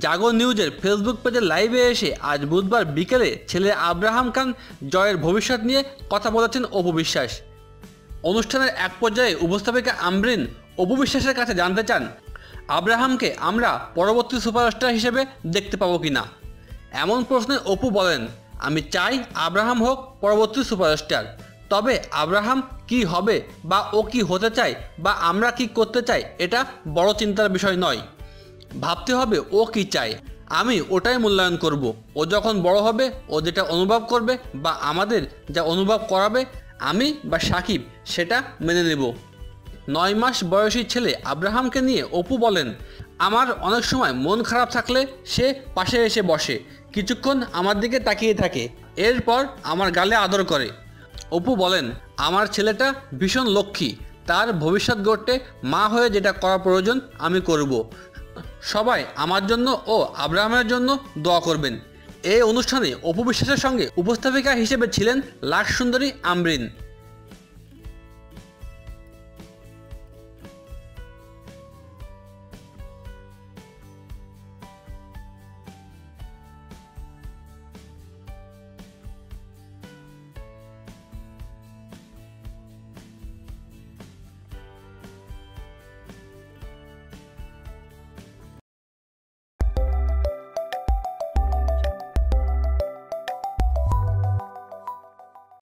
জাগো নিউজের ফেসবুক পেজে লাইভে এসে আজ বুধবার বিকেলে ছেলে আব্রাহাম খান জয়ের ভবিষ্যৎ নিয়ে কথা বলেছেন অপু বিশ্বাস। অনুষ্ঠানের এক পর্যায়ে উপস্থাপিকা আমরিন অপু বিশ্বাসের কাছে জানতে চান, আব্রাহামকে আমরা পরবর্তী সুপারস্টার হিসেবে দেখতে পাবো কিনা। এমন প্রশ্নে অপু বলেন, আমি চাই আব্রাহাম হোক পরবর্তী সুপারস্টার, তবে আব্রাহাম কি হবে বা ও কি হতে চায় বা আমরা কি করতে চাই এটা বড় চিন্তার বিষয় নয়। ভাবতে হবে ও কি চায়, আমি ওটাই মূল্যায়ন করব। ও যখন বড় হবে ও যেটা অনুভব করবে বা আমাদের যা অনুভব করাবে আমি বা সাকিব সেটা মেনে নেব। 9 মাস বয়সী ছেলে আব্রাহামকে নিয়ে অপু বলেন, আমার অনেক সময় মন খারাপ থাকলে সে পাশে এসে বসে, কিছুক্ষণ আমার দিকে তাকিয়ে থাকে, এরপর আমার গালে আদর করে। অপু বলেন, আমার ছেলেটা ভীষণ লক্ষ্মী, তার ভবিষ্যৎ গড়তে মা হয়ে যেটা করা প্রয়োজন আমি করব। সবাই আমার জন্য ও আব্রাহামের জন্য দোয়া করবেন। এই অনুষ্ঠানে অপু বিশ্বাসের সঙ্গে উপস্থাপিকা হিসেবে ছিলেন লাট সুন্দরী আমরিন।